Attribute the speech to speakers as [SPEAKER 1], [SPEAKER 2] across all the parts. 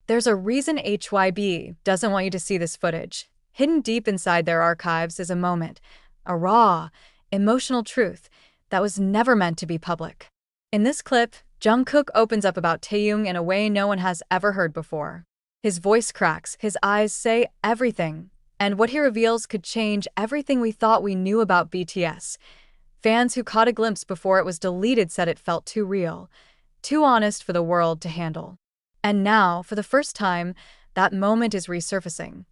[SPEAKER 1] There's a reason HYBE doesn't want you to see this footage. Hidden deep inside their archives is a moment, a raw, emotional truth that was never meant to be public. In this clip, Jungkook opens up about Taehyung in a way no one has ever heard before. His voice cracks, his eyes say everything, and what he reveals could change everything we thought we knew about BTS. Fans who caught a glimpse before it was deleted said it felt too real, too honest for the world to handle. And now, for the first time, that moment is resurfacing.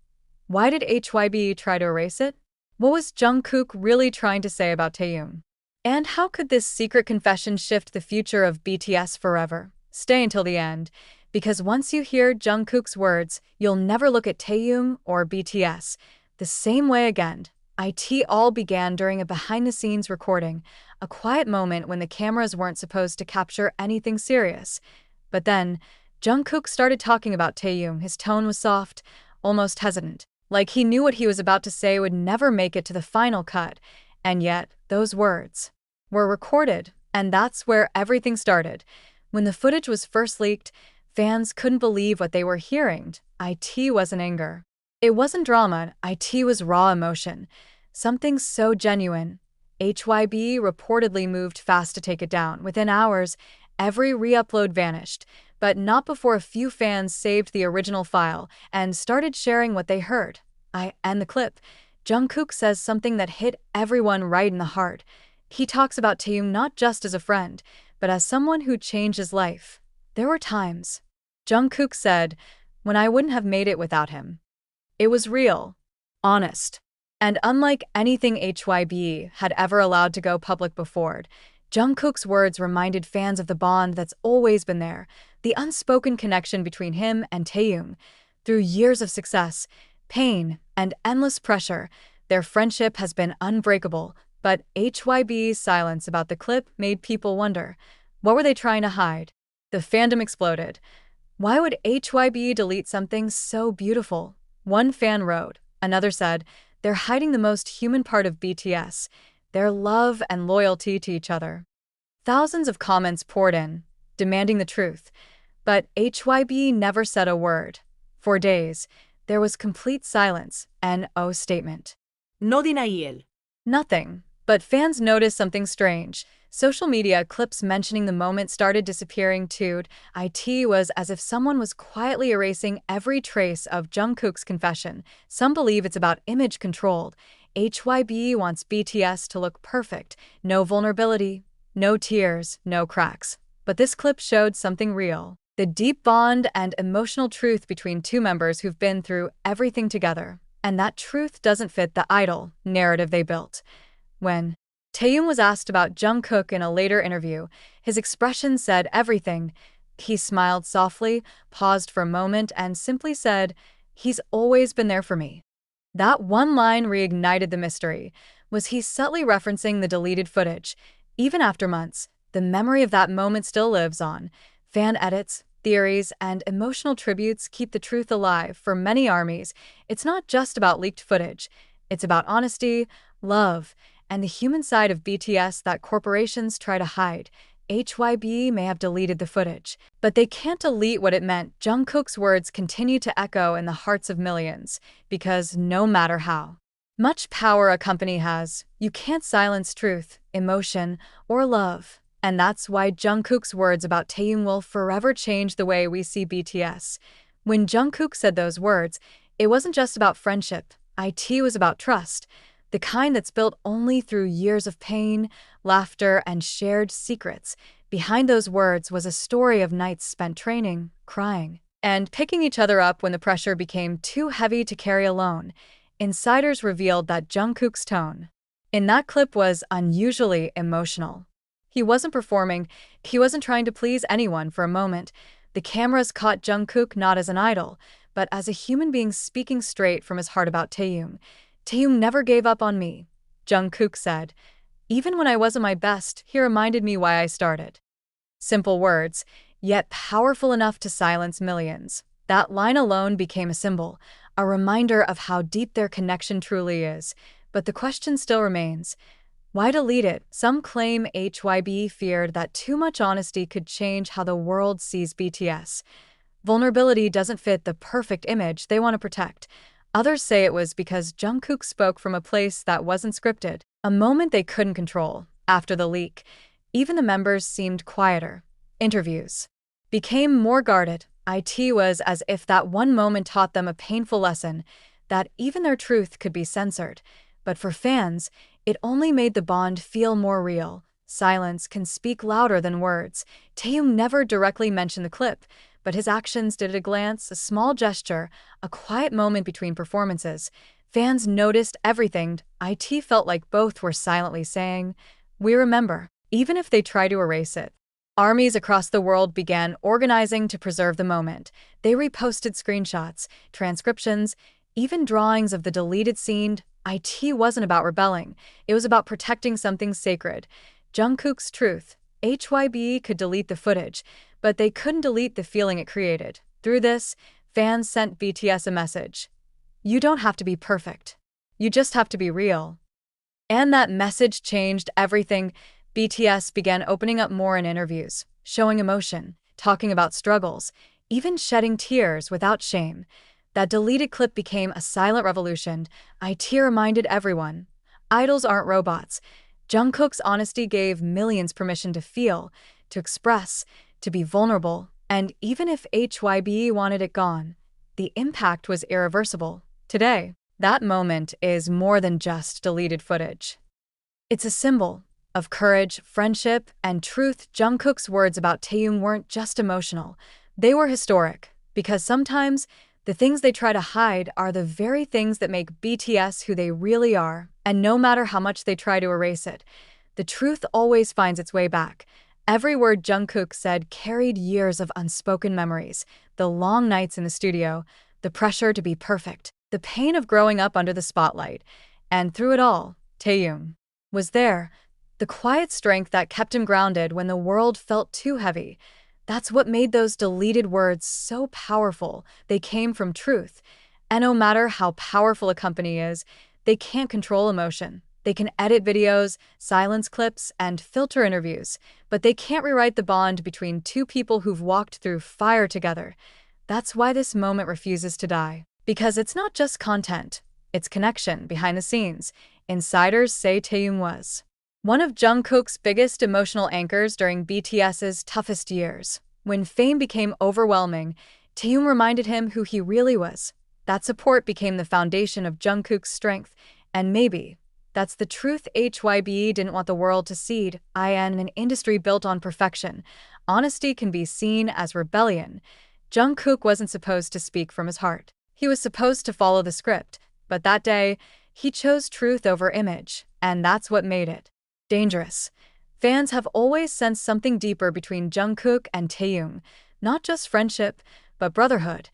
[SPEAKER 1] Why did HYBE try to erase it? What was Jungkook really trying to say about Taehyung? And how could this secret confession shift the future of BTS forever? Stay until the end, because once you hear Jungkook's words, you'll never look at Taehyung or BTS the same way again. It all began during a behind-the-scenes recording, a quiet moment when the cameras weren't supposed to capture anything serious. But then, Jungkook started talking about Taehyung. His tone was soft, almost hesitant, like he knew what he was about to say would never make it to the final cut. And yet, those words were recorded, and that's where everything started. When the footage was first leaked, fans couldn't believe what they were hearing. It wasn't anger. It wasn't drama. It was raw emotion. Something so genuine. HYBE reportedly moved fast to take it down. Within hours, every re-upload vanished, but not before a few fans saved the original file and started sharing what they heard. I end the clip. Jungkook says something that hit everyone right in the heart. He talks about Taehyung not just as a friend, but as someone who changed his life. There were times, Jungkook said, when I wouldn't have made it without him. It was real, honest, and unlike anything HYBE had ever allowed to go public before, Jungkook's words reminded fans of the bond that's always been there, the unspoken connection between him and Taehyung. Through years of success, pain, and endless pressure, their friendship has been unbreakable. But HYBE's silence about the clip made people wonder, what were they trying to hide? The fandom exploded. Why would HYBE delete something so beautiful? One fan wrote. Another said, they're hiding the most human part of BTS, their love and loyalty to each other. Thousands of comments poured in, demanding the truth. But HYBE never said a word. For days, there was complete silence, and no statement.
[SPEAKER 2] No denial.
[SPEAKER 1] Nothing. But fans noticed something strange. Social media clips mentioning the moment started disappearing too. It was as if someone was quietly erasing every trace of Jungkook's confession. Some believe it's about image control. HYBE wants BTS to look perfect. No vulnerability, no tears, no cracks. But this clip showed something real. The deep bond and emotional truth between two members who've been through everything together. And that truth doesn't fit the idol narrative they built. When Taehyung was asked about Jungkook in a later interview, his expression said everything. He smiled softly, paused for a moment, and simply said, "He's always been there for me." That one line reignited the mystery. Was he subtly referencing the deleted footage? Even after months, the memory of that moment still lives on. Fan edits, theories, and emotional tributes keep the truth alive for many armies. It's not just about leaked footage. It's about honesty, love, and the human side of BTS that corporations try to hide. HYBE may have deleted the footage, but they can't delete what it meant. Jungkook's words continue to echo in the hearts of millions, because no matter how much power a company has, you can't silence truth, emotion, or love. And that's why Jungkook's words about Taehyung will forever change the way we see BTS. When Jungkook said those words, it wasn't just about friendship. It was about trust. The kind that's built only through years of pain, laughter, and shared secrets. Behind those words was a story of nights spent training, crying, and picking each other up when the pressure became too heavy to carry alone. Insiders revealed that Jungkook's tone in that clip was unusually emotional. He wasn't performing, he wasn't trying to please anyone for a moment. The cameras caught Jungkook not as an idol, but as a human being speaking straight from his heart about Taehyung. Taehyung never gave up on me, Jungkook said. Even when I wasn't my best, he reminded me why I started. Simple words, yet powerful enough to silence millions. That line alone became a symbol, a reminder of how deep their connection truly is. But the question still remains. Why delete it? Some claim HYBE feared that too much honesty could change how the world sees BTS. Vulnerability doesn't fit the perfect image they want to protect. Others say it was because Jungkook spoke from a place that wasn't scripted, a moment they couldn't control. After the leak, even the members seemed quieter. Interviews became more guarded. It was as if that one moment taught them a painful lesson, that even their truth could be censored. But for fans, it only made the bond feel more real. Silence can speak louder than words. Taehyung never directly mentioned the clip, but his actions did at a glance, a small gesture, a quiet moment between performances. Fans noticed everything. It felt like both were silently saying, "We remember," even if they try to erase it. Armies across the world began organizing to preserve the moment. They reposted screenshots, transcriptions, even drawings of the deleted scene. It wasn't about rebelling. It was about protecting something sacred. Jungkook's truth. HYBE could delete the footage, but they couldn't delete the feeling it created. Through this, fans sent BTS a message. You don't have to be perfect. You just have to be real. And that message changed everything. BTS began opening up more in interviews, showing emotion, talking about struggles, even shedding tears without shame. That deleted clip became a silent revolution. It reminded everyone, idols aren't robots. Jungkook's honesty gave millions permission to feel, to express, to be vulnerable, and even if HYBE wanted it gone, the impact was irreversible. Today, that moment is more than just deleted footage. It's a symbol of courage, friendship, and truth. Jungkook's words about Taehyung weren't just emotional, they were historic, because sometimes the things they try to hide are the very things that make BTS who they really are, and no matter how much they try to erase it, the truth always finds its way back. Every word Jungkook said carried years of unspoken memories, the long nights in the studio, the pressure to be perfect, the pain of growing up under the spotlight. And through it all, Taehyung was there, the quiet strength that kept him grounded when the world felt too heavy. That's what made those deleted words so powerful. They came from truth. And no matter how powerful a company is, they can't control emotion. They can edit videos, silence clips, and filter interviews, but they can't rewrite the bond between two people who've walked through fire together. That's why this moment refuses to die. Because it's not just content, it's connection behind the scenes. Insiders say Taehyung was one of Jungkook's biggest emotional anchors during BTS's toughest years. When fame became overwhelming, Taehyung reminded him who he really was. That support became the foundation of Jungkook's strength, and maybe that's the truth HYBE didn't want the world to see. In an industry built on perfection, honesty can be seen as rebellion. Jungkook wasn't supposed to speak from his heart. He was supposed to follow the script, but that day, he chose truth over image, and that's what made it dangerous. Fans have always sensed something deeper between Jungkook and Taehyung, not just friendship, but brotherhood,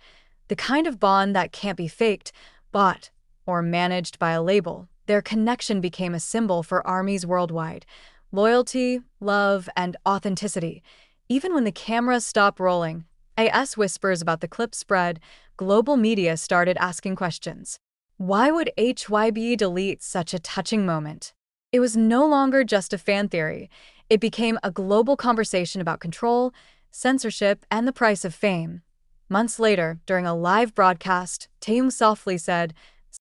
[SPEAKER 1] the kind of bond that can't be faked, bought, or managed by a label. Their connection became a symbol for armies worldwide. Loyalty, love, and authenticity. Even when the cameras stopped rolling, as whispers about the clip spread, global media started asking questions. Why would HYBE delete such a touching moment? It was no longer just a fan theory. It became a global conversation about control, censorship, and the price of fame. Months later, during a live broadcast, Taehyung softly said,